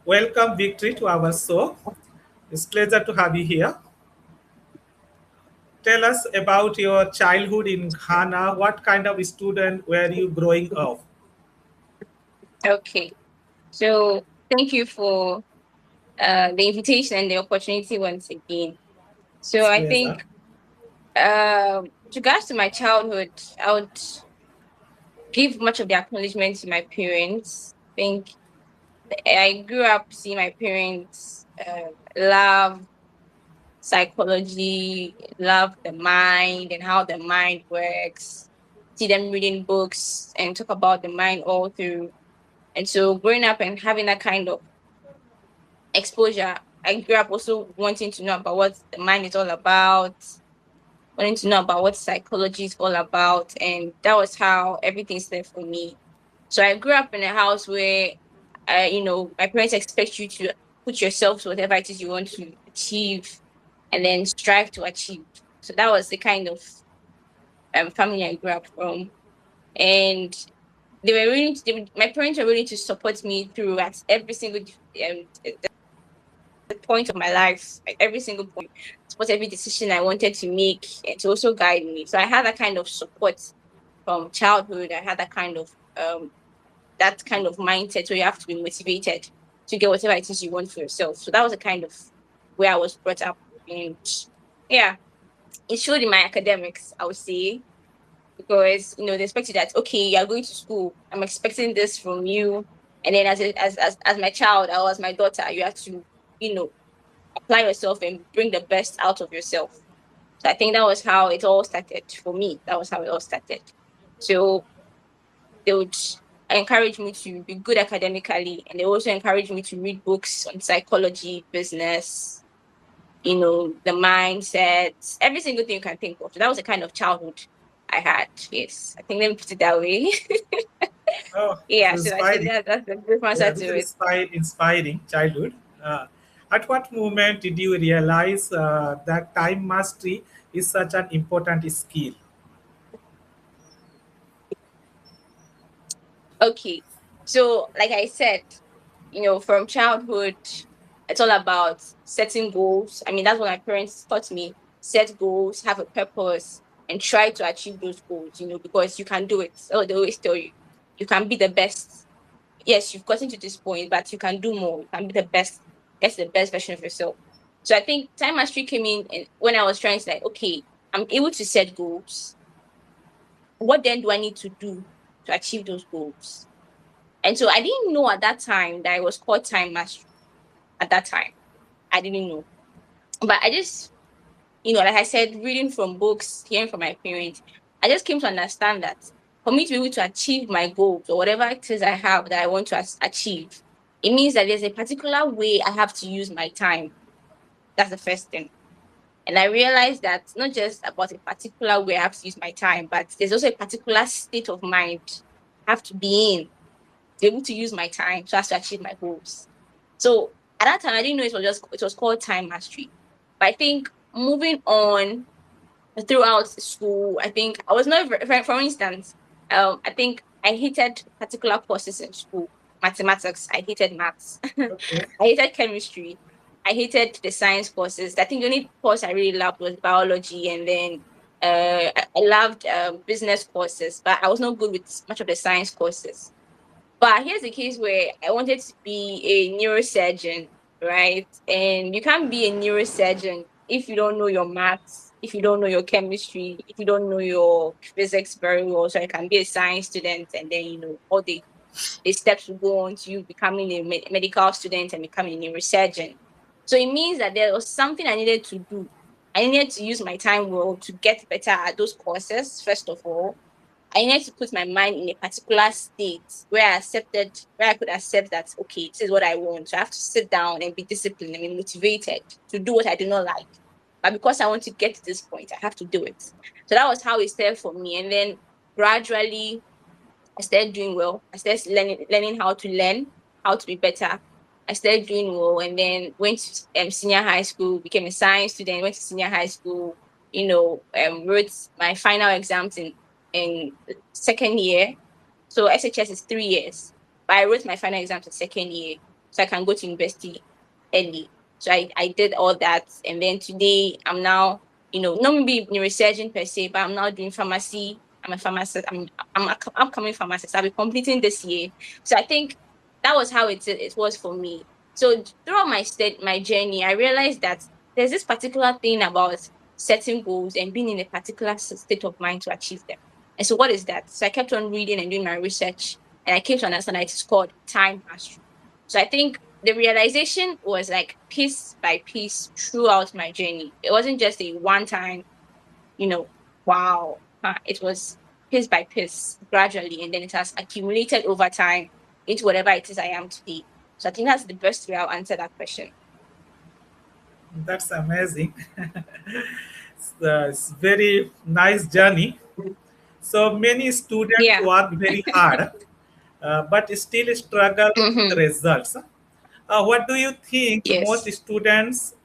Welcome, Victory, to our show. It's a pleasure to have you here. Tell us about your childhood in Ghana. What kind of student were you growing up? Okay. So thank you for the invitation and the opportunity once again. So It's a I pleasure. think with regards to my childhood, I would give much of the acknowledgement to my parents. I think I grew up seeing my parents love psychology, love the mind and how the mind works. See them reading books and talk about the mind all through. And so growing up and having that kind of exposure, I grew up also wanting to know about what the mind is all about, wanting to know about what psychology is all about. And that was how everything started for me. So I grew up in a house where, my parents expect you to put yourself to whatever it is you want to achieve and then strive to achieve. So that was the kind of family I grew up from. And my parents were willing to support me through at every single point of my life, like every single point, support every decision I wanted to make, and to also guide me. So I had that kind of support from childhood. I had that kind of mindset where you have to be motivated to get whatever it is you want for yourself. So that was the kind of where I was brought up, and yeah, it showed in my academics, I would say, because they expected that okay, you're going to school. I'm expecting this from you, and then as my child, or as my daughter, you have to you know apply yourself and bring the best out of yourself. So I think that was how it all started for me. That was how it all started. So they would encourage me to be good academically, and they also encourage me to read books on psychology, business, the mindset, every single thing you can think of. So that was the kind of childhood I had. Yes, I think let me put it that way. Oh, it's Yeah, so I think inspiring. that's the brief Yeah, answer this to is it. inspiring childhood. At what moment did you realize that time mastery is such an important skill? Okay, so like I said, from childhood, it's all about setting goals. I mean, that's what my parents taught me. Set goals, have a purpose, and try to achieve those goals, because you can do it. So they always tell you, you can be the best. Yes, you've gotten to this point, but you can do more. You can be the best, get the best version of yourself. So I think time mastery came in and when I was trying to like, okay, I'm able to set goals. What then do I need to do to achieve those goals? And so I didn't know at that time that it was called time mastery. At that time, I didn't know. But I just, like I said, reading from books, hearing from my parents, I just came to understand that for me to be able to achieve my goals or whatever it is I have that I want to achieve, it means that there's a particular way I have to use my time. That's the first thing. And I realized that it's not just about a particular way I have to use my time, but there's also a particular state of mind I have to be in to be able to use my time so as to achieve my goals. So at that time, I didn't know it was called time mastery. But I think moving on throughout school, I think I was not for instance, I think I hated particular courses in school. Mathematics, I hated maths. I Okay. hated chemistry. I hated the science courses. I think the only course I really loved was biology, and then I loved business courses, but I was not good with much of the science courses. But here's the case where I wanted to be a neurosurgeon, right? And you can't be a neurosurgeon if you don't know your maths, if you don't know your chemistry, if you don't know your physics very well. So I can be a science student and then, all the steps will go on to you becoming a medical student and becoming a neurosurgeon. So it means that there was something I needed to do. I needed to use my time well to get better at those courses, first of all. I needed to put my mind in a particular state where I could accept that, okay, this is what I want. So I have to sit down and be disciplined and be motivated to do what I do not like. But because I want to get to this point, I have to do it. So that was how it started for me. And then gradually, I started doing well. I started learning how to learn, how to be better. I started doing well, and then went to senior high school, became a science student, went to senior high school, wrote my final exams in second year. So SHS is 3 years, but I wrote my final exams in second year. so I can go to university early. So I did all that. And then today I'm now, not maybe neurosurgeon per se, but I'm now doing pharmacy. I'm a pharmacist. I'm a upcoming pharmacist. I'll be completing this year. So I think that was how it was for me. So throughout my journey, I realized that there's this particular thing about setting goals and being in a particular state of mind to achieve them. And so what is that? So I kept on reading and doing my research, and I came to understand that it's called time mastery. So I think the realization was like piece by piece throughout my journey. It wasn't just a one time, you know, wow. It was piece by piece, gradually, and then it has accumulated over time into whatever it is I am today. So I think that's the best way I'll answer that question. That's amazing. It's very nice journey. So many students Yeah. work very hard, but still struggle with Mm-hmm. results. What do you think most Yes. students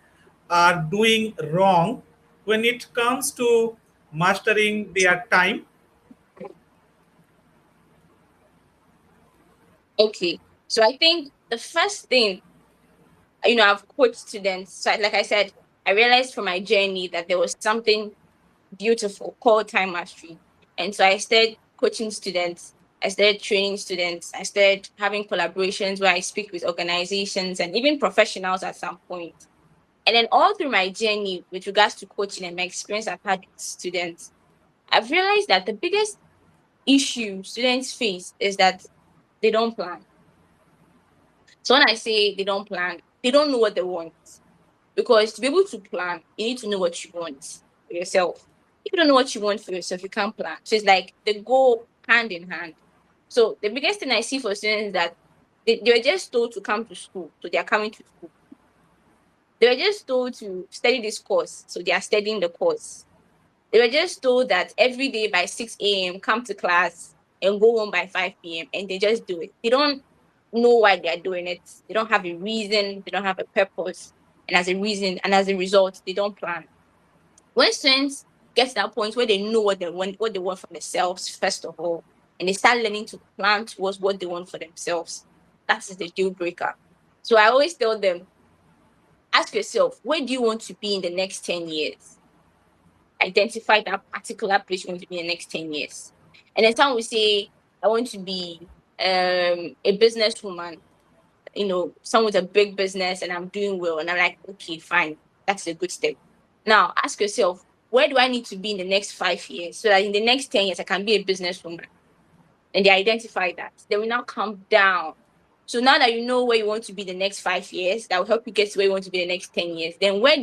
are doing wrong when it comes to mastering their time? Okay. So I think the first thing, I've coached students. So like I said, I realized from my journey that there was something beautiful called time mastery. And so I started coaching students, I started training students, I started having collaborations where I speak with organizations and even professionals at some point. And then all through my journey with regards to coaching and my experience I've had with students, I've realized that the biggest issue students face is that they don't plan. So when I say they don't plan, they don't know what they want. Because to be able to plan, you need to know what you want for yourself. If you don't know what you want for yourself, you can't plan. So it's like they go hand in hand. So the biggest thing I see for students is that they were just told to come to school, so they are coming to school. They were just told to study this course, so they are studying the course. They were just told that every day by 6 a.m., come to class and go home by 5 p.m., and they just do it. They don't know why they are doing it. They don't have a reason, they don't have a purpose. And as a result, they don't plan. When students get to that point where they know what they want for themselves, first of all, and they start learning to plan towards what they want for themselves, that is the deal breaker. So I always tell them, ask yourself, where do you want to be in the next 10 years? Identify that particular place you want to be in the next 10 years. And then some will say, I want to be a businesswoman, someone with a big business and I'm doing well. And I'm like, okay, fine. That's a good step. Now ask yourself, where do I need to be in the next 5 years so that in the next 10 years I can be a businesswoman? And they identify that. They will now come down. So now that you know where you want to be the next 5 years, that will help you get to where you want to be the next 10 years. Then where are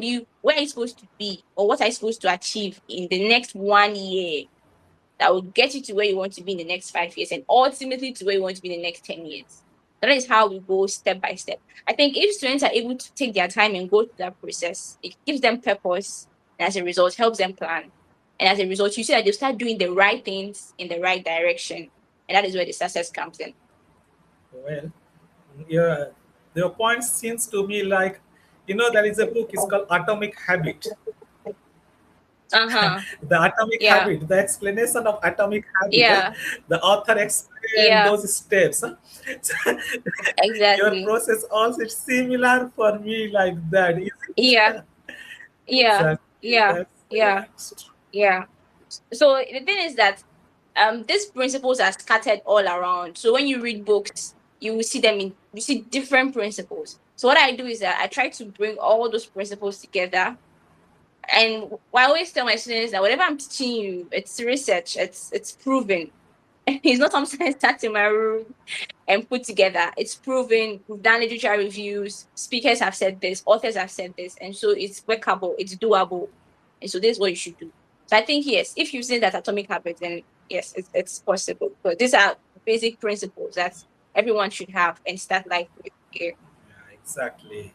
you supposed to be, or what are you supposed to achieve in the next 1 year that will get you to where you want to be in the next 5 years and ultimately to where you want to be in the next 10 years. That is how we go step by step. I think if students are able to take their time and go through that process, it gives them purpose, and as a result, helps them plan. And as a result, you see that they start doing the right things in the right direction. And that is where the success comes in. Well, yeah, your point seems to me like, there is a book, it's called Atomic Habit. Uh-huh. The atomic Yeah. habit, the explanation of atomic habit, Yeah. the author explained Yeah. those steps. So, your Exactly. process also is similar for me like that, is Yeah. it? Yeah. Exactly, Yeah. that's Yeah. right. Yeah. So the thing is that these principles are scattered all around. So when you read books, you see different principles. So what I do is that I try to bring all those principles together. And I always tell my students that whatever I'm teaching you, it's research, it's proven. It's not something I start in my room and put together. It's proven. We've done literature reviews. Speakers have said this. Authors have said this, and so it's workable. It's doable, and so this is what you should do. So I think yes, if you say that atomic habits, then yes, it's possible. But these are basic principles that everyone should have and start life with. Yeah. Yeah, exactly.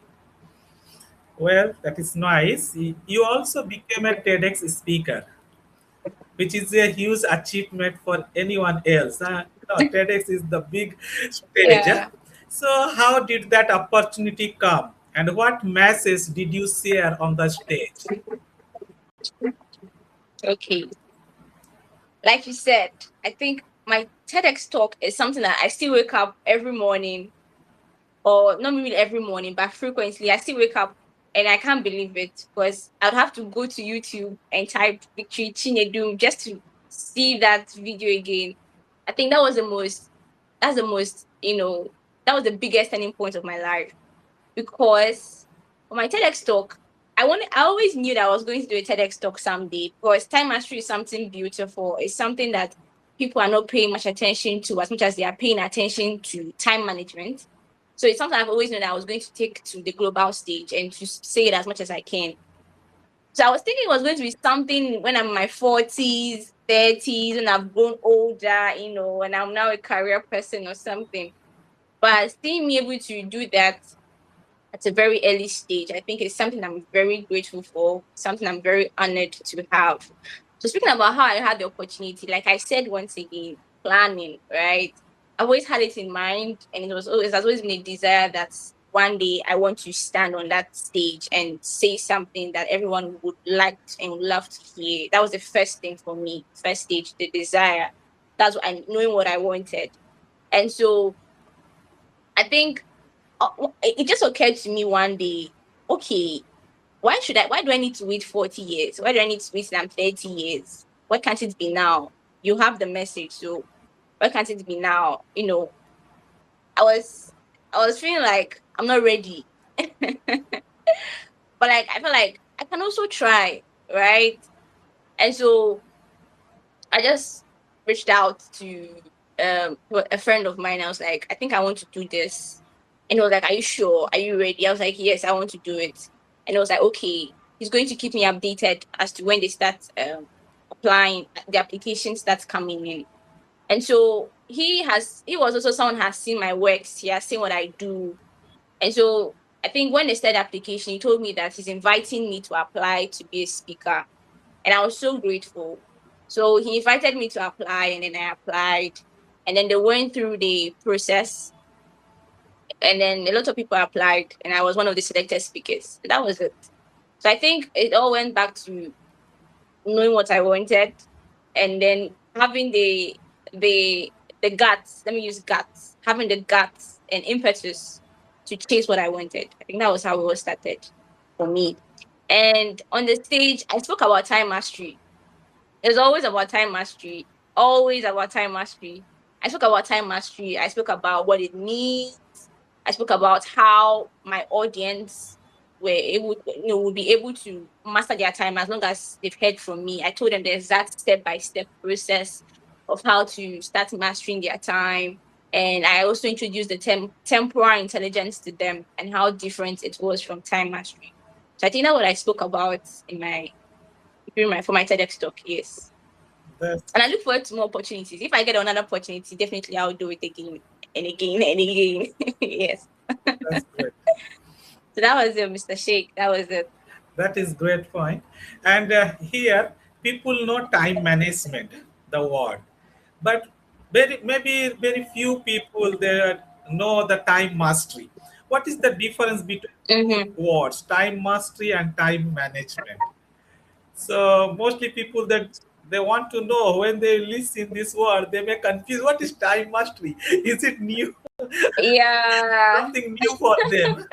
Well, that is nice. You also became a TEDx speaker, which is a huge achievement for anyone else. TEDx is the big stage. Yeah. So, how did that opportunity come, and what message did you share on the stage? Okay. Like you said, I think my TEDx talk is something that I still wake up every morning or not maybe every morning, but frequently. I still wake up and I can't believe it because I'd have to go to YouTube and type Victory Chinedum just to see that video again. I think that's the most, that was the biggest turning point of my life because for my TEDx talk, I always knew that I was going to do a TEDx talk someday because time mastery is something beautiful. It's something that people are not paying much attention to as much as they are paying attention to time management. So it's something I've always known that I was going to take to the global stage and to say it as much as I can. So I was thinking it was going to be something when I'm in my 40s, 30s, when I've grown older, and I'm now a career person or something. But seeing me able to do that at a very early stage, I think it's something I'm very grateful for, something I'm very honored to have. So speaking about how I had the opportunity, like I said once again, planning, right? I've always had it in mind, and it has always been a desire that one day I want to stand on that stage and say something that everyone would like and would love to hear. That was the first thing for me, first stage, the desire. That's what I knowing what I wanted. And so I think it just occurred to me one day, okay, why do I need to wait 40 years? Why do I need to wait till I'm 30 years? Why can't it be now? You have the message, so why can't it be now? I was I was feeling like I'm not ready. But like I feel like I can also try, right? And so I just reached out to a friend of mine. I was like, I think I want to do this. And he was like, are you sure? Are you ready? I was like, yes, I want to do it. And it was like, okay, he's going to keep me updated as to when they start applying, the application starts coming in. And so he was also someone who has seen my works, he has seen what I do. And so I think when they started application, he told me that he's inviting me to apply to be a speaker. And I was so grateful. So he invited me to apply, and then I applied. And then they went through the process, and then a lot of people applied, and I was one of the selected speakers. That was it. So I think it all went back to knowing what I wanted, and then having the the guts. Let me use guts. Having the guts and impetus to chase what I wanted. I think that was how it was started for me. And on the stage, I spoke about time mastery. It's always about time mastery. Always about time mastery. I spoke about time mastery. I spoke about what it means. I spoke about how my audience would be able to master their time as long as they've heard from me. I told them the exact step-by-step process of how to start mastering their time. And I also introduced the term temporal intelligence to them and how different it was from time mastery. So I think that's what I spoke about for my TEDx talk. Yes. That's And I look forward to more opportunities. If I get another opportunity, definitely I'll do it again and again and again. Yes. that's great. So that was it, Mr. Sheikh. That was it. That is great point. And here, people know time management, the word, but maybe very few people there know the time mastery. What is the difference between both Mm-hmm. words, time mastery and time management? So mostly people that they want to know when they listen this word, they may confuse. What is time mastery? Is it new? Yeah. Something new for them?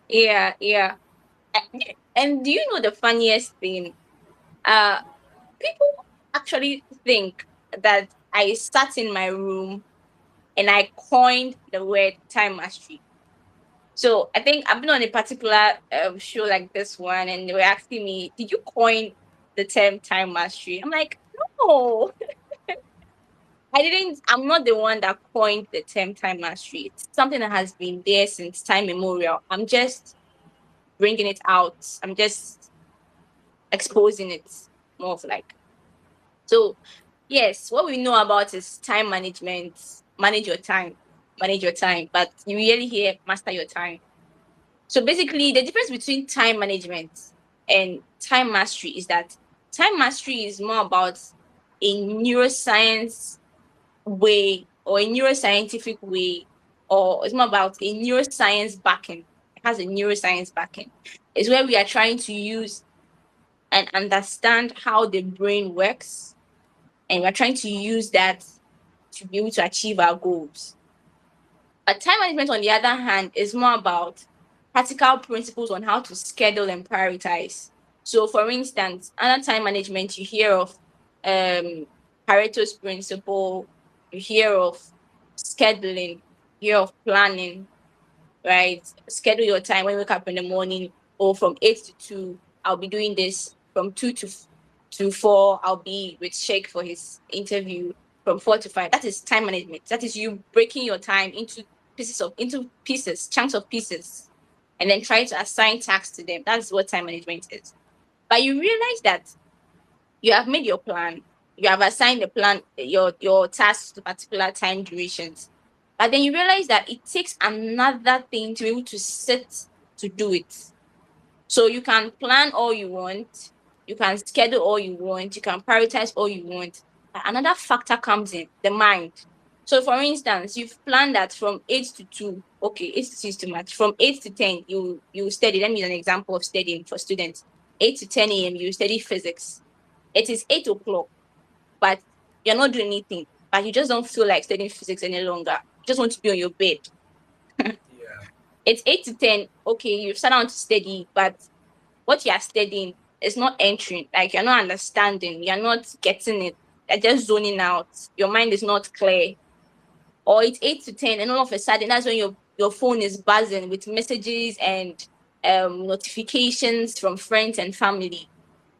Yeah. Yeah. And do you know the funniest thing? Uh, People actually think that I sat in my room and I coined the word time mastery. So I think I've been on a particular show like this one, and they were asking me, "Did you coin the term time mastery?" I'm like, "No, I didn't. I'm not the one that coined the term time mastery. It's something that has been there since time immemorial. I'm just bringing it out. I'm just exposing it more of like so." Yes, what we know about is time management. Manage your time, but you really hear master your time. So basically, the difference between time management and time mastery is that time mastery is more about a neuroscience way or a neuroscientific way, or it's more about a neuroscience backing. It has a neuroscience backing. It's where we are trying to use and understand how the brain works, and we're trying to use that to be able to achieve our goals. But time management, on the other hand, is more about practical principles on how to schedule and prioritize. So, for instance, under time management, you hear of Pareto's principle, you hear of scheduling, you hear of planning, right? Schedule your time when you wake up in the morning, or from 8 to 2, I'll be doing this. From 2 to 4, I'll be with Sheikh for his interview. From 4 to 5, that is time management. That is you breaking your time into pieces, chunks of pieces, and then try to assign tasks to them. That's what time management is. But you realize that you have made your plan, you have assigned the plan, your tasks to particular time durations. But then you realize that it takes another thing to be able to sit to do it. So you can plan all you want, you can schedule all you want, you can prioritize all you want. But another factor comes in, the mind. So for instance, you've planned that from 8 to 2, okay, 8 to 2 is too much. From 8 to 10, you study. Let me use an example of studying for students. 8 to 10 a.m. you study physics. It is 8 o'clock, but you're not doing anything. But you just don't feel like studying physics any longer. You just want to be on your bed. Yeah. It's 8 to 10. Okay, you've sat down to study, but what you are studying is not entering. Like, you're not understanding. You're not getting it. You're just zoning out. Your mind is not clear. Or it's 8 to 10, and all of a sudden, that's when your phone is buzzing with messages and notifications from friends and family.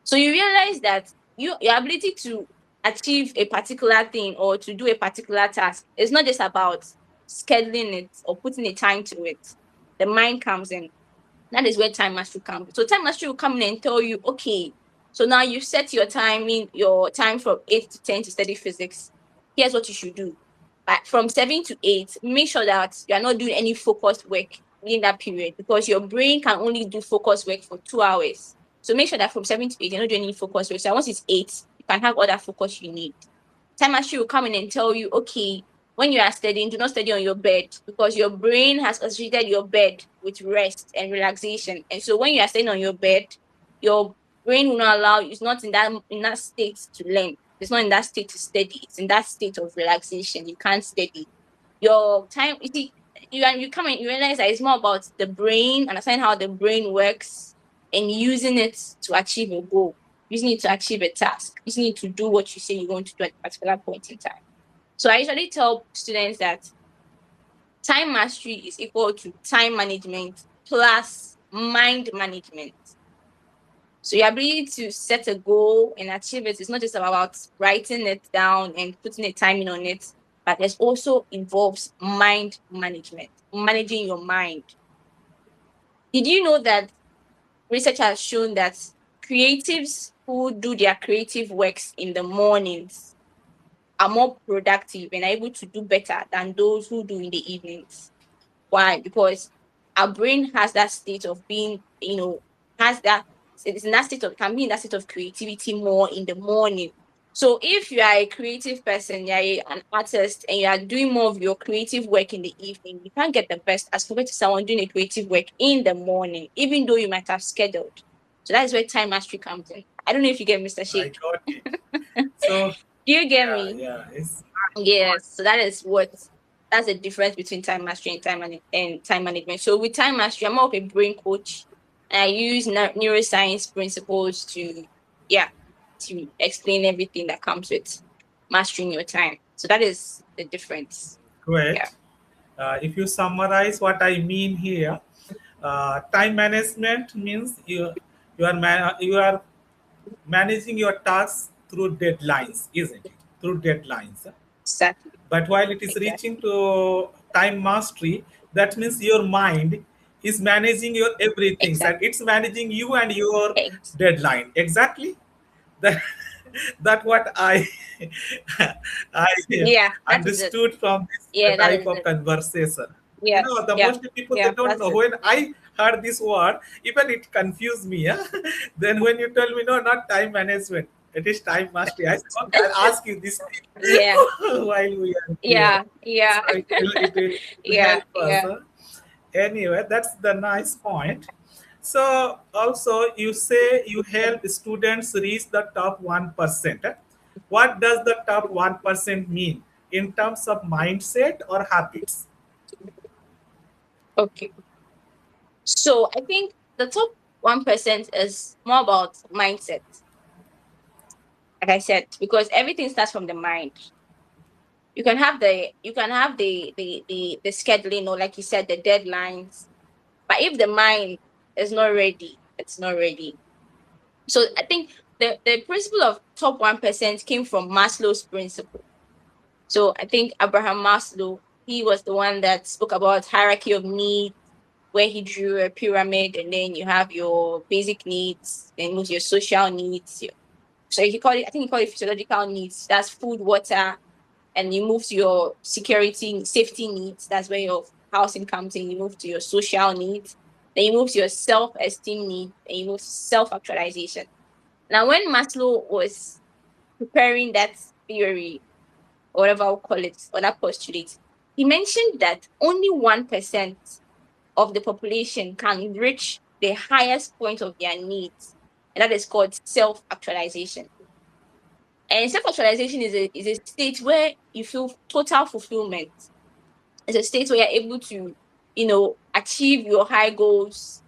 So you realize that your ability to achieve a particular thing or to do a particular task is not just about scheduling it or putting a time to it. The mind comes in. That is where time mastery comes. So time mastery will come in and tell you, okay, so now you set your time from 8 to 10 to study physics. Here's what you should do. But from 7 to 8, make sure that you are not doing any focused work in that period, because your brain can only do focused work for 2 hours. So make sure that from 7 to 8, you're not doing any focused work. So once it's 8, you can have all that focus you need. Time machine will come in and tell you, okay, when you are studying, do not study on your bed, because your brain has associated your bed with rest and relaxation. And so when you are studying on your bed, your brain will not allow you, it's not in that state to learn. It's not in that state to study. It's in that state of relaxation. You can't study. Your time, you see, you come and you realize that it's more about the brain, understand how the brain works, and using it to achieve a goal, using it to achieve a task, using it to do what you say you're going to do at a particular point in time. So I usually tell students that time mastery is equal to time management plus mind management. So your ability to set a goal and achieve it is not just about writing it down and putting a timing on it, but it also involves mind management, managing your mind. Did you know that research has shown that creatives who do their creative works in the mornings are more productive and are able to do better than those who do in the evenings? Why? Because our brain has that state of being, has that, it's in that state of, can be in that state of creativity more in the morning. So if you are a creative person, an artist, and you are doing more of your creative work in the evening, you can't get the best as compared to someone doing a creative work in the morning, even though you might have scheduled. So that is where time mastery comes in. I don't know if you get Mr. I Sheikh. got it. So Do you get yeah, me? yeah, it's Yes, so that's the difference between time mastery and time management. So with time mastery, I'm more of a brain coach, and I use neuroscience principles yeah, to explain everything that comes with mastering your time. So that is the difference. Yeah, great. If you summarize what I mean here, time management means you are managing your tasks through deadlines, isn't it? Through deadlines. exactly, But while it is exactly, reaching to time mastery, that means your mind is managing your everything, and exactly. it's managing you and your Ex- deadline. Exactly. That that what I I yeah, that is it. understood from this Yeah, that type is of it. conversation. Yes, The yeah, most people they yeah, don't that's know. it. When I heard this word, even it confused me. Yeah? Then when you tell me no, not time management, it is time mastery. I said, okay, I'll ask you this thing Yeah, while we are here. yeah, yeah, So it will yeah, help us. yeah. Huh? Anyway, that's the nice point. So also you say you help students reach the top 1%. What does the top 1% mean in terms of mindset or habits? Okay. So I think the top 1% is more about mindset, like I said, because everything starts from the mind. You can have the scheduling, or like you said, the deadlines. But if the mind is not ready, it's not ready. So I think the principle of top 1% came from Maslow's principle. So I think Abraham Maslow, he was the one that spoke about hierarchy of needs, where he drew a pyramid, and then you have your basic needs, then your social needs. So I think he called it physiological needs. That's food, water, and you move to your security, safety needs. That's where your housing comes in. You move to your social needs. Then you move to your self-esteem needs, and you move to self-actualization. Now, when Maslow was preparing that theory, or whatever I'll call it, or that postulate, he mentioned that only 1% of the population can reach the highest point of their needs, and that is called self-actualization. And self-actualization is a state where you feel total fulfillment. It's a state where you're able to, achieve your high goals,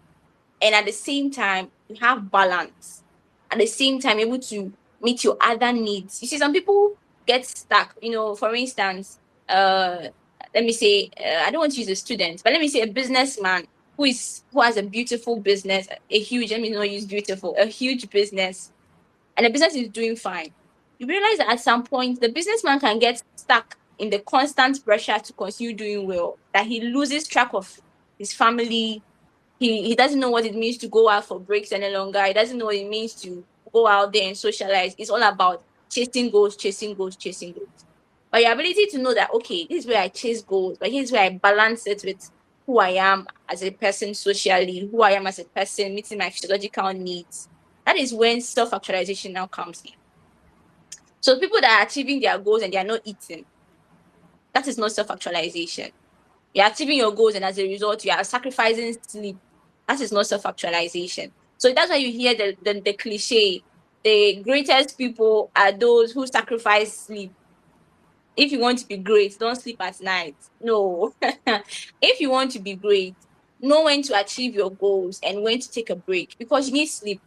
and at the same time you have balance. At the same time, able to meet your other needs. You see, some people get stuck. For instance, let me say, I don't want to use a student, but let me say a businessman who has a beautiful business, a huge. Let me not use beautiful, a huge business, and the business is doing fine. You realize that at some point the businessman can get stuck in the constant pressure to continue doing well, that he loses track of his family. He doesn't know what it means to go out for breaks any longer. He doesn't know what it means to go out there and socialize. It's all about chasing goals, chasing goals, chasing goals. But your ability to know that, okay, this is where I chase goals, but here's where I balance it with who I am as a person socially, who I am as a person, meeting my physiological needs. That is when self-actualization now comes in. So people that are achieving their goals and they are not eating, that is not self-actualization. You're achieving your goals, and as a result, you are sacrificing sleep. That is not self-actualization. So that's why you hear the cliche, the greatest people are those who sacrifice sleep. If you want to be great, don't sleep at night. No. If you want to be great, know when to achieve your goals and when to take a break, because you need sleep.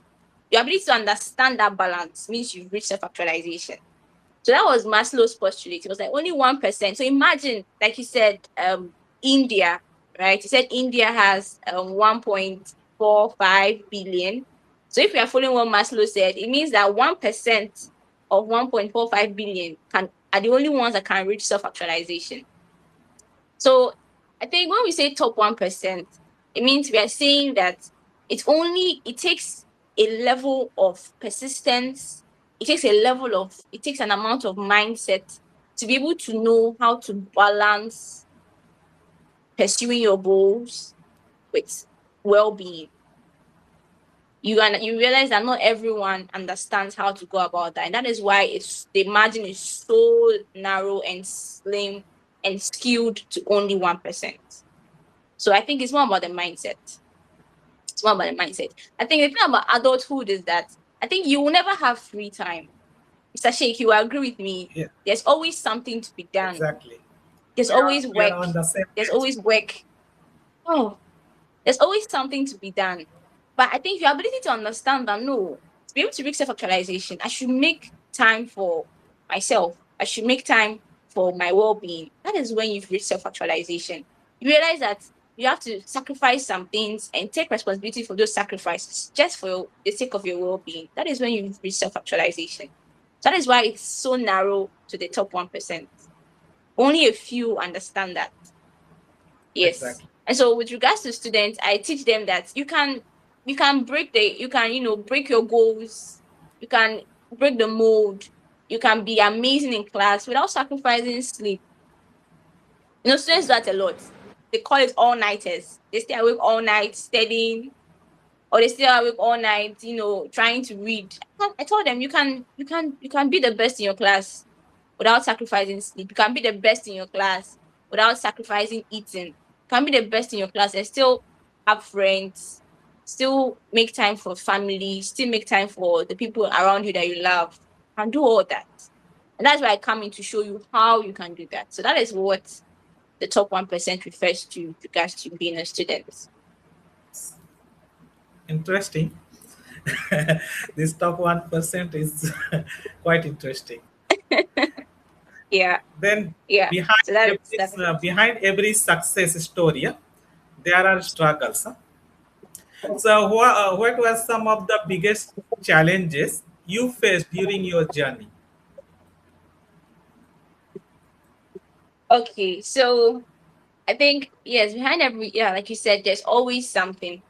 Your ability to understand that balance means you've reached self-actualization. So that was Maslow's postulate. It was like only 1%. So imagine, like you said, India, right? He said India has 1.45 billion. So if we are following what Maslow said, it means that 1% of 1.45 billion are the only ones that can reach self-actualization. So I think when we say top 1%, it means we are saying that it takes a level of persistence, it takes an amount of mindset to be able to know how to balance pursuing your goals with well-being. You realize that not everyone understands how to go about that, and that is why the margin is so narrow and slim and skewed to only 1%. So I think it's more about the mindset. It's more about the mindset. I think the thing about adulthood is that I think you will never have free time. Mr. Sheikh, you will agree with me. Yeah, There's always something to be done. exactly. There's always We are work. on the same There's page. always work. Oh, there's always something to be done. But I think your ability to understand that, no, to be able to reach self-actualization, I should make time for myself. I should make time for my well-being. That is when you've reached self-actualization. You realize that you have to sacrifice some things and take responsibility for those sacrifices just for the sake of your well-being. That is when you've reached self-actualization. So that is why it's so narrow to the top 1%. Only a few understand that. Yes. Exactly. And so with regards to students, I teach them that you can, break your goals, you can break the mold, you can be amazing in class without sacrificing sleep. Students do that a lot. They call it all-nighters. They stay awake all night studying, or they stay awake all night, trying to read. I told them you can be the best in your class without sacrificing sleep. You can be the best in your class without sacrificing eating. You can be the best in your class and still have friends, still make time for family, still make time for the people around you that you love, and do all that. And that's why I come in to show you how you can do that. So that is what the top 1% refers to regards to being a student. Interesting. This top 1% is quite interesting. Yeah, Then yeah. So that's it. behind every success story, there are struggles. So, what were some of the biggest challenges you faced during your journey? Okay, so I think yes, behind every, yeah, like you said, there's always something.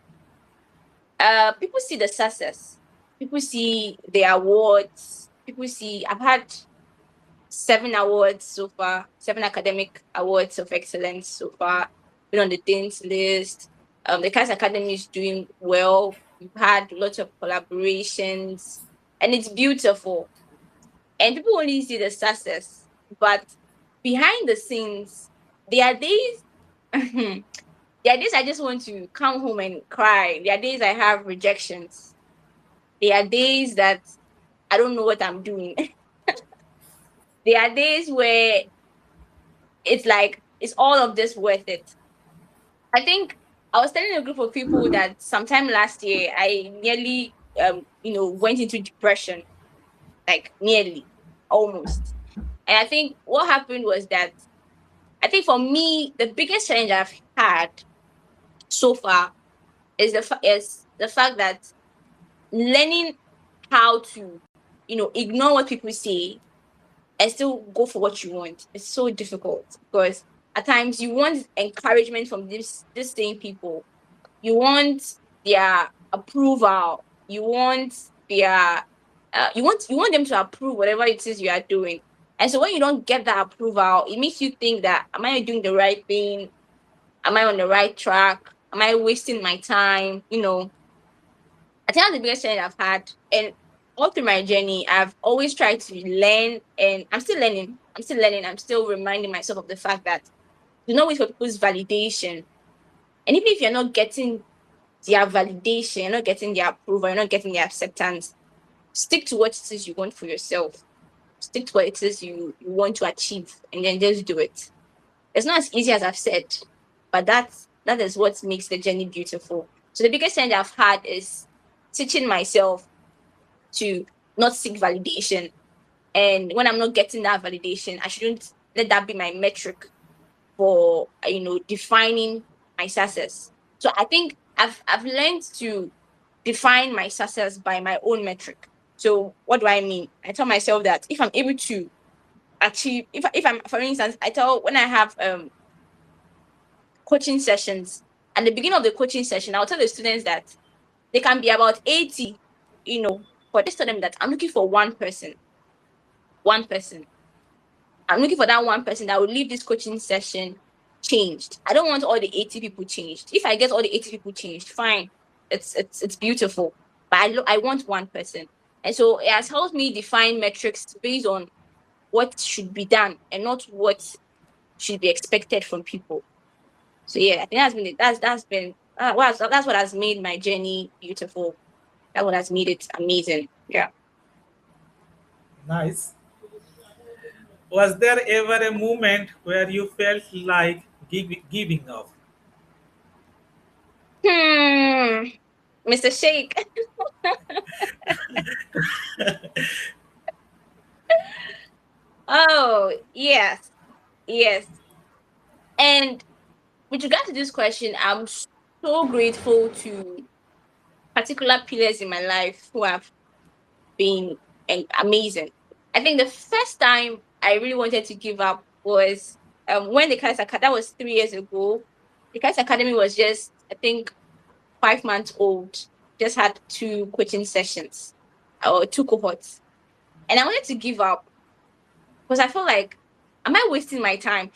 People see the success. People see the awards. People see I've had 7 awards so far, 7 academic awards of excellence so far. Been on the Dean's list. The Kai's Academy is doing well. We've had lots of collaborations, and it's beautiful. And people only see the success, but behind the scenes, there are days. There are days I just want to come home and cry. There are days I have rejections. There are days that I don't know what I'm doing. There are days where it's like, is all of this worth it? I think I was telling a group of people that sometime last year I nearly went into depression, like nearly, almost. And I think what happened was that I think for me the biggest challenge I've had so far is the fact that learning how to ignore what people say and still go for what you want. It's so difficult because at times you want encouragement from these same people. You want their approval. You want their you want them to approve whatever it is you are doing. And so when you don't get that approval, it makes you think that, am I doing the right thing? Am I on the right track? Am I wasting my time? I think that's the biggest challenge I've had. And all through my journey, I've always tried to learn, and I'm still learning. I'm still learning. I'm still reminding myself of the fact that do not wait for people's validation. And even if you're not getting their validation, you're not getting their approval, you're not getting their acceptance, stick to what it is you want for yourself. Stick to what it is you want to achieve, and then just do it. It's not as easy as I've said, but that is what makes the journey beautiful. So the biggest challenge I've had is teaching myself to not seek validation. And when I'm not getting that validation, I shouldn't let that be my metric for defining my success. So I think I've learned to define my success by my own metric. So what do I mean? I tell myself that if I'm able to achieve, if I'm, for instance, I tell when I have coaching sessions, at the beginning of the coaching session, I'll tell the students that they can be about 80, for this tell them that I'm looking for one person. I'm looking for that one person that will leave this coaching session changed. I don't want all the 80 people changed. If I get all the 80 people changed, fine. It's beautiful. But I want one person. And so it has helped me define metrics based on what should be done and not what should be expected from people. So yeah, I think that's been it. That's been that's what has made my journey beautiful. That's what has made it amazing. Yeah. Nice. Was there ever a moment where you felt like giving up? Hmm. Mr. Shake. Oh, yes. Yes. And with regard to this question, I'm so grateful to particular pillars in my life who have been amazing. I think the first time I really wanted to give up was when the Kites Academy, that was 3 years ago. The Kites Academy was just, I think, 5 months old, just had 2 coaching sessions or 2 cohorts. And I wanted to give up because I felt like, am I wasting my time?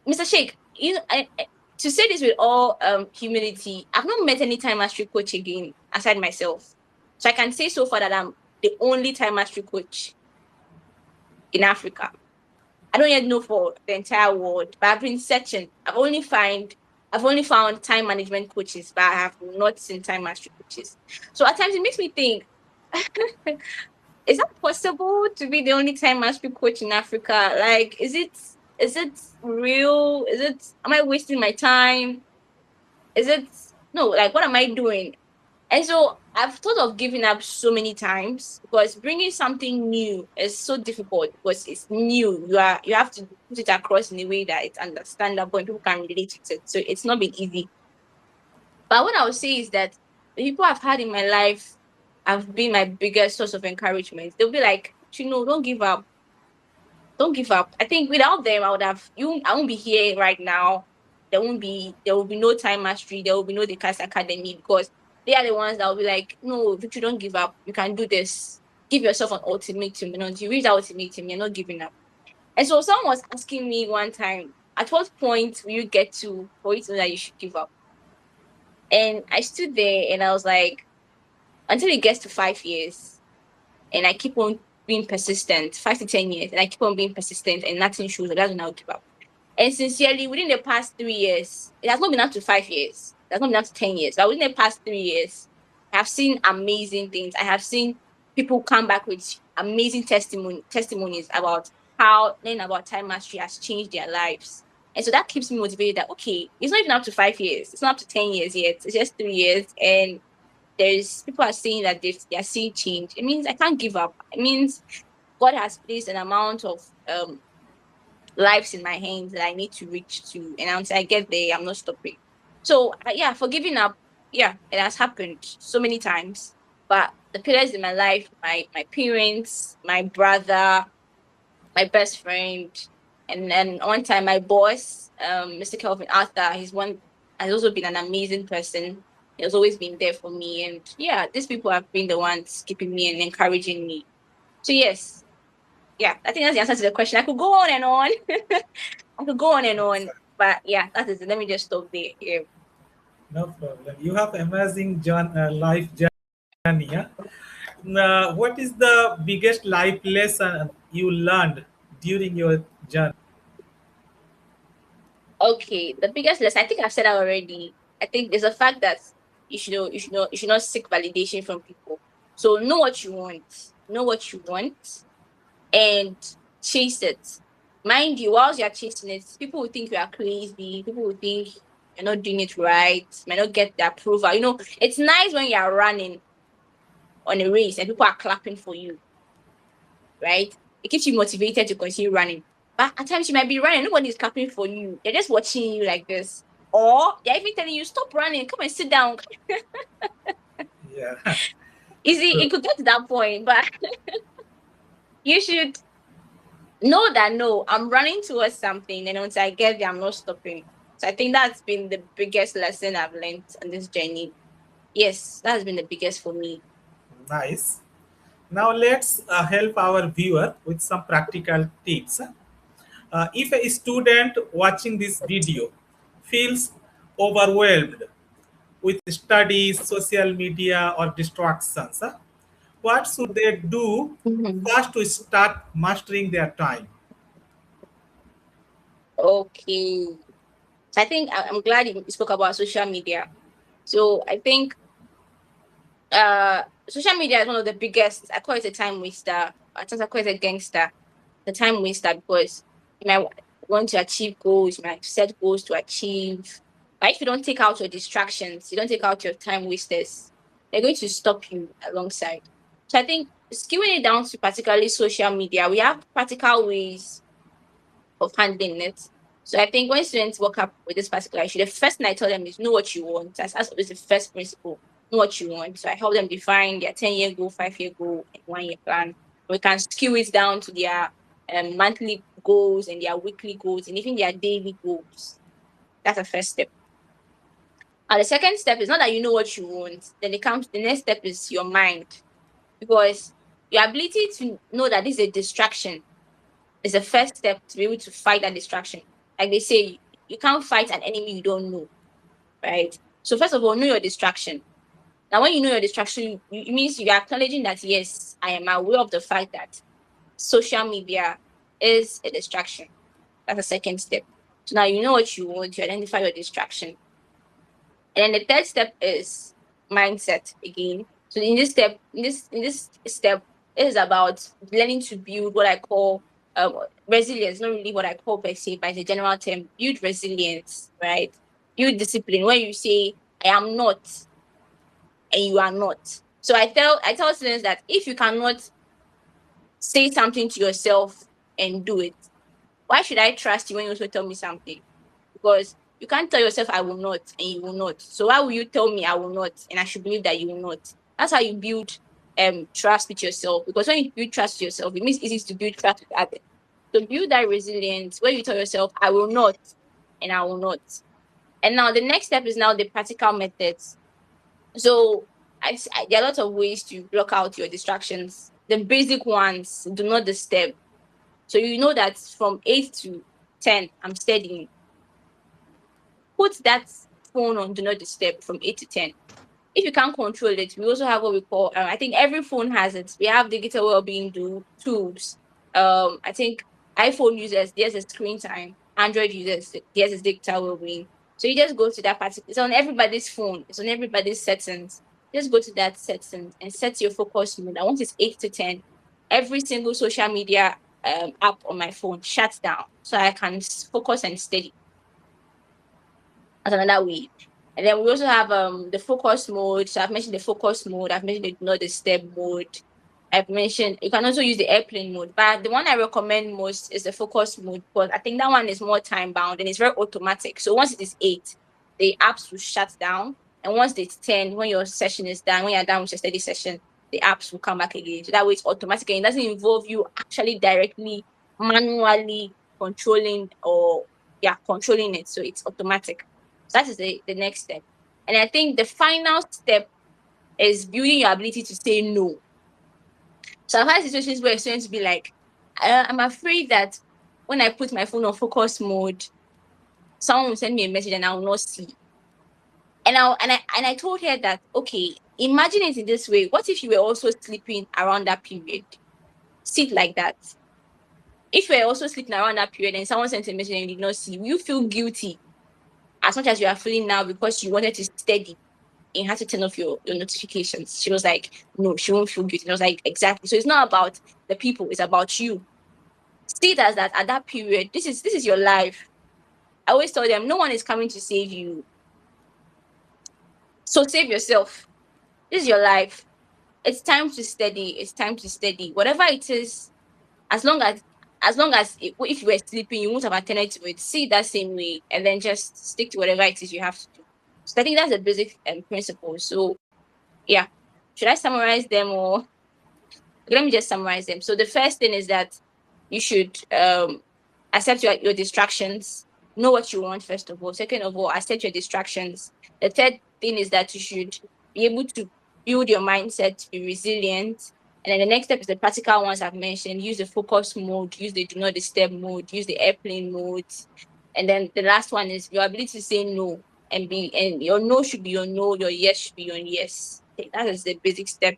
Mr. Sheikh, to say this with all humility, I've not met any time mastery coach again aside myself. So I can say so far that I'm the only time mastery coach in Africa. I don't yet know for the entire world, but I've been searching. I've only found time management coaches, but I have not seen time mastery coaches. So at times it makes me think, is that possible to be the only time mastery coach in Africa? Like, is it Is it real? Am I wasting my time? No, like, what am I doing? And so I've thought of giving up so many times, because bringing something new is so difficult, because it's new. You have to put it across in a way that it's understandable and people can relate to it. So it's not been easy. But what I would say is that the people I've had in my life have been my biggest source of encouragement. They'll be like, don't give up. Don't give up. I think without them, I won't be here right now. There will be no time mastery. There will be no the Cast Academy, because they are the ones that will be like, no, Victory, don't give up. You can do this. Give yourself an ultimatum. You reach that ultimatum, you're not giving up. And so someone was asking me one time, at what point will you get to for you to know that you should give up? And I stood there and I was like, until it gets to 5 years, and I keep on being persistent, 5 to 10 years, and I keep on being persistent and nothing shows, that's when I'll give up. And sincerely, within the past 3 years, it has not been up to 5 years, it has not been up to 10 years, but within the past 3 years, I have seen amazing things. I have seen people come back with amazing testimonies about how learning about time mastery has changed their lives. And so that keeps me motivated that, okay, it's not even up to 5 years, it's not up to 10 years yet, it's just 3 years. And there's people are saying that they are seeing change. It means I can't give up. It means God has placed an amount of lives in my hands that I need to reach to, and until I get there, I'm not stopping. So yeah, for giving up, yeah, it has happened so many times. But the pillars in my life, my parents, my brother, my best friend, and then one time my boss, Mr. Kelvin Arthur, has also been an amazing person. He has always been there for me, and yeah, these people have been the ones keeping me and encouraging me. So yes, yeah, I think that's the answer to the question. I could go on and on. I could go on and on, Exactly. but yeah, that is it. Let me just stop there. Yeah. No problem. You have amazing life journey. Yeah? What is the biggest life lesson you learned during your journey? Okay, the biggest lesson, I think I've said that already. I think there's a fact that you should not seek validation from people. So know what you want. Know what you want and chase it. Mind you, whilst you're chasing it, people will think you are crazy. People will think you're not doing it right, might not get the approval. It's nice when you're running on a race and people are clapping for you, right? It keeps you motivated to continue running. But at times you might be running, nobody's clapping for you. They're just watching you like this. Or they're even telling you, stop running, come and sit down. Yeah, You see, it true. could get to that point, but you should know that no, I'm running towards something, and once I get there, I'm not stopping. So I think that's been the biggest lesson I've learned on this journey. Yes, that has been the biggest for me. Nice. Now let's help our viewer with some practical tips. If a student watching this video feels overwhelmed with studies, social media, or distractions, what should they do Mhm. first to start mastering their time? Okay. So I think I'm glad you spoke about social media. So I think social media is one of the biggest. I call it a time waster. I think I call it a gangster. The time waster, because you might want to achieve goals, you might set goals to achieve. But if you don't take out your distractions, you don't take out your time wasters, they're going to stop you alongside. So I think skewing it down to particularly social media, we have practical ways of handling it. So I think when students work up with this particular issue, the first thing I tell them is know what you want. That's always the first principle. Know what you want. So I help them define their 10-year goal, 5-year goal, and 1-year plan. We can skew it down to their monthly goals and their weekly goals and even their daily goals. That's the first step. And the second step is not that you know what you want. Then the next step is your mind, because your ability to know that this is a distraction is the first step to be able to fight that distraction. Like they say, you can't fight an enemy you don't know, right? So first of all, know your distraction. Now, when you know your distraction, it means you are acknowledging that yes, I am aware of the fact that social media is a distraction. That's the second step. So now you know what you want, you identify your distraction. And then the third step is mindset again. So in this step, it is about learning to build what I call resilience, not really what I call per se, but it's a general term. Build resilience, right? Build discipline. When you say I am not and you are not. So I tell students that if you cannot say something to yourself and do it, why should I trust you when you also tell me something? Because you can't tell yourself I will not and you will not. So why will you tell me I will not and I should believe that you will not? That's how you build trust with yourself. Because when you build trust with yourself, it means it's easy to build trust with others. So build that resilience where you tell yourself I will not and I will not. And now the next step is now the practical methods. So there are lots of ways to block out your distractions. The basic ones, do not disturb. So you know that from 8 to 10, I'm studying. Put that phone on do not disturb from 8 to 10. If you can't control it, we also have what we call, I think every phone has it. We have digital well-being tools. I think iPhone users, there's a screen time. Android users, there's a digital well-being. So you just go to that particular, it's on everybody's phone, it's on everybody's settings. Just go to that settings and set your focus mode. I want it 8 to 10. Every single social media app on my phone shuts down so I can focus and study. That's another way. And then we also have the focus mode. So I've mentioned the focus mode. I've mentioned the do not disturb mode. I've mentioned you can also use the airplane mode, but the one I recommend most is the focus mode because I think that one is more time bound and it's very automatic. So once it is 8, the apps will shut down, and once it's 10, when your session is done, when you're done with your study session, the apps will come back again. So that way it's automatic and it doesn't involve you actually directly manually controlling it. So it's automatic. So that is the next step. And I think the final step is building your ability to say no. So I've had situations where students be like, I'm afraid that when I put my phone on focus mode, someone will send me a message and I will not see. And I told her that, okay, imagine it in this way. What if you were also sleeping around that period? Sit like that. If you were also sleeping around that period and someone sent a message and you did not see, will you feel guilty as much as you are feeling now because you wanted to study? You have to turn off your notifications. She was like, no, she won't feel guilty. I was like, exactly. So it's not about the people, it's about you. See it as that at that period, this is your life. I always tell them no one is coming to save you. So save yourself. This is your life. It's time to study. It's time to study. Whatever it is, as long as if you were sleeping, you won't have attended to it. See it that same way, and then just stick to whatever it is you have to do. So I think that's a basic principle. So yeah, should I summarize them or let me just summarize them. So the first thing is that you should accept your distractions, know what you want first of all. Second of all, accept your distractions. The third thing is that you should be able to build your mindset to be resilient. And then the next step is the practical ones I've mentioned. Use the focus mode, use the do not disturb mode, use the airplane mode. And then the last one is your ability to say no and your no should be your no, your yes should be your yes. Okay, that is the basic step.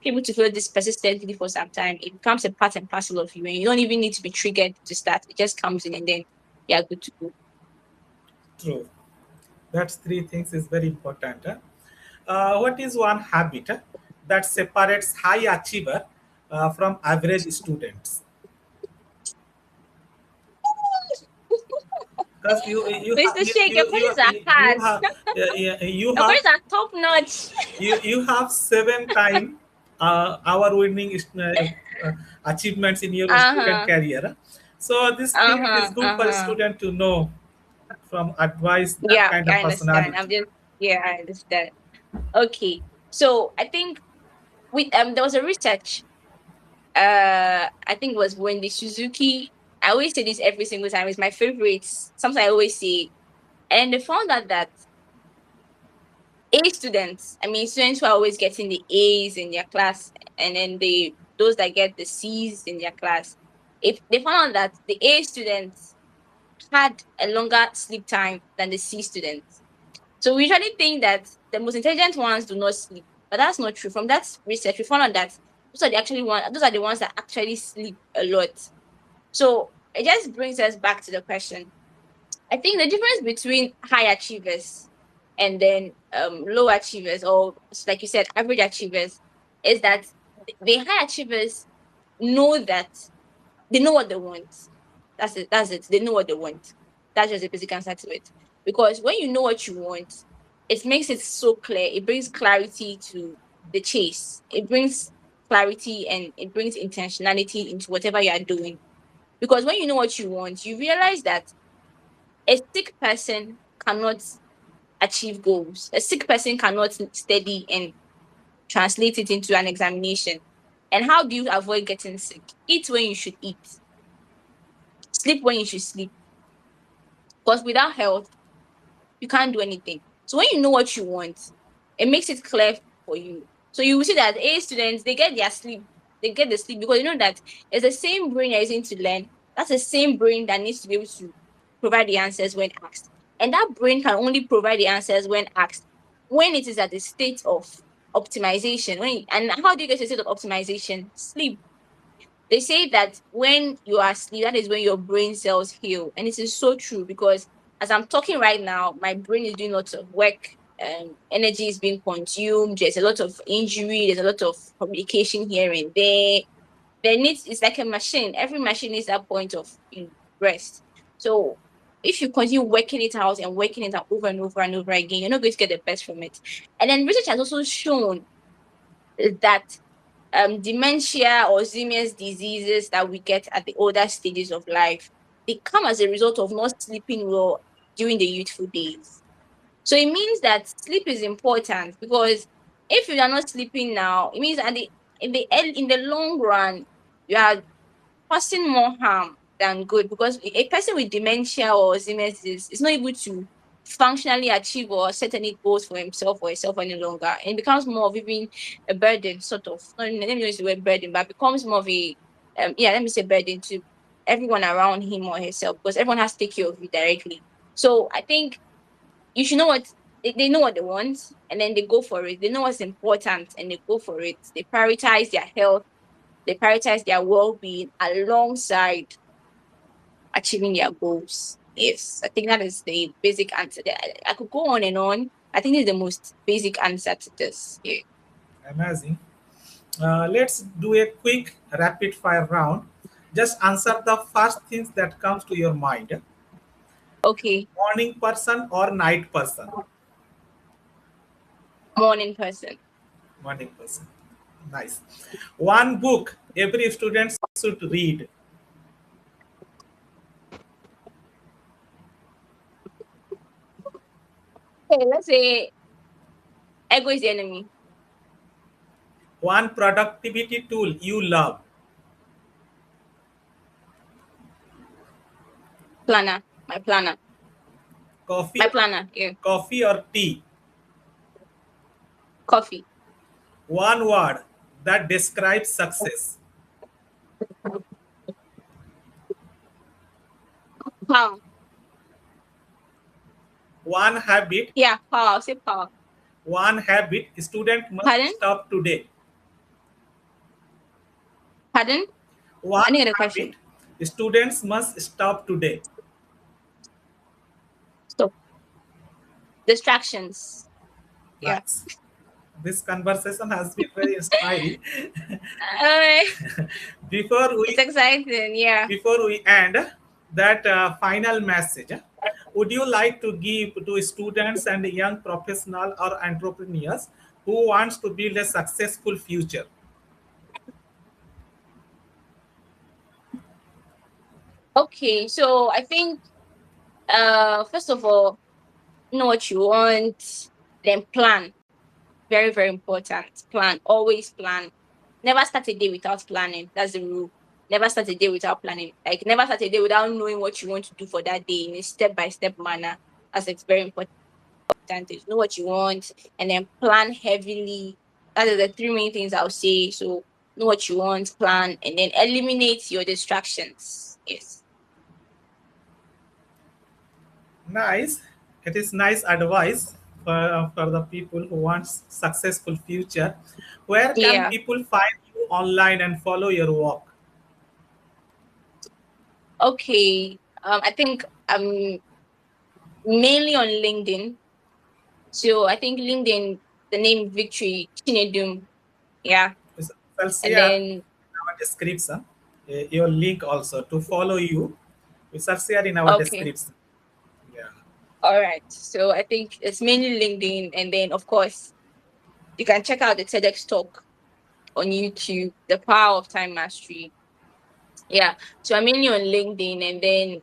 Able to feel this persistently for some time, it becomes a part and parcel of you, and you don't even need to be triggered to start. It just comes in, and then you're good to go. True. That's three things is very important. What is one habit that separates high achiever from average students? Because Mr. Shake, your questions are hard. you Your have questions are top notch. you have 7 time our winning achievements in your Uh student huh. career. So this Uh thing is huh. good Uh for a huh. student to know from advice that Yeah, kind I of understand. personality. I understand. Okay, so I think there was a research. I think it was when the Suzuki. I always say this every single time. It's my favorite. Something I always say, and they found out that A students, I mean students who are always getting the A's in their class, and then those that get the C's in their class, if they found out that the A students had a longer sleep time than the C students. So we usually think that the most intelligent ones do not sleep, but that's not true. From that research, we found out that those are the ones that actually sleep a lot. So it just brings us back to the question. I think the difference between high achievers and then low achievers, or like you said, average achievers, is that the high achievers know that They know what they want. That's it. That's it. They know what they want. That's just the basic answer to it. Because when you know what you want, it makes it so clear. It brings clarity to the chase. It brings clarity and it brings intentionality into whatever you are doing. Because when you know what you want, you realize that a sick person cannot achieve goals. A sick person cannot study and translate it into an examination. And how do you avoid getting sick? Eat when you should eat, sleep when you should sleep. Because without health, you can't do anything. So when you know what you want, it makes it clear for you. So you will see that A students, they get their sleep, they get the sleep because you know that it's the same brain you're using to learn. That's the same brain that needs to be able to provide the answers when asked. And that brain can only provide the answers when asked when it is at the state of optimization. And how do you get to the state of optimization? Sleep. They say that when you are asleep, that is when your brain cells heal. And it is so true because as I'm talking right now, my brain is doing lots of work. Energy is being consumed. There's a lot of injury. There's a lot of communication here and there. It's like a machine. Every machine needs that point of rest. So if you continue working it out and working it out over and over and over again, you're not going to get the best from it. And then research has also shown that dementia or Alzheimer's diseases that we get at the older stages of life, they come as a result of not sleeping well during the youthful days. So it means that sleep is important because if you are not sleeping now, it means that in the long run, you are causing more harm than good because a person with dementia or Alzheimer's is not able to functionally achieve or set any goals for himself or herself any longer. And it becomes more of even a burden, sort of. Not, let me use the word burden, but becomes more of a, let me say burden to everyone around him or herself because everyone has to take care of you directly. So I think you should know what they know what they want and then they go for it. They know what's important and they go for it. They prioritize their health, they prioritize their well-being alongside achieving their goals. Yes, I think that is the basic answer. I could go on and on. I think it's the most basic answer to this. Yeah. Amazing. Let's do a quick rapid fire round. Just answer the first things that comes to your mind. Okay, Morning person or night person? morning person. Morning person. Nice. One book every student should read. Okay, let's say ego is the enemy. One productivity tool you love. Planner, my planner, Coffee, my planner. Yeah, coffee or tea. coffee. One word that describes success. Power. One habit, Yeah, power. I'll say power. one habit student must Pardon? stop today. Pardon? One I didn't get a habit question. students must stop today. Stop. Distractions. Yeah. Nice. This conversation has been very inspiring. Uh, before it's we exciting. Yeah. before we end that final message, would you like to give to students and young professional or entrepreneurs who wants to build a successful future? Okay. So I think first of all, know what you want, then plan. Very, very important. Plan. Always plan. Never start a day without planning. That's the rule. Never start a day without planning. Like never start a day without knowing what you want to do for that day in a step-by-step manner. That's it's very important. Is know what you want and then plan heavily. That is the three main things I'll say. So know what you want, plan, and then eliminate your distractions. Yes. Nice. It is nice advice for the people who want successful future. Where can Yeah. people find you online and follow your work? Okay. I think mainly on LinkedIn. So I think LinkedIn, the name Victory Chinedum. Yeah. I'll And share then our description. your link also to follow you. We shall share in our Okay. description. Yeah. All right. So I think it's mainly LinkedIn, and then of course you can check out the TEDx talk on YouTube, The Power of Time Mastery. Yeah. So I'm mainly on LinkedIn, and then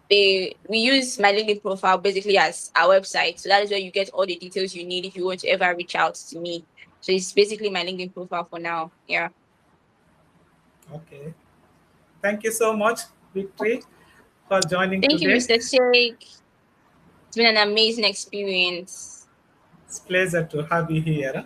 we use my LinkedIn profile basically as our website. So that is where you get all the details you need if you want to ever reach out to me. So it's basically my LinkedIn profile for now. Yeah. Okay. Thank you so much, Victory, for joining Thank you, today. Mr. Sheikh. It's been an amazing experience. It's a pleasure to have you here.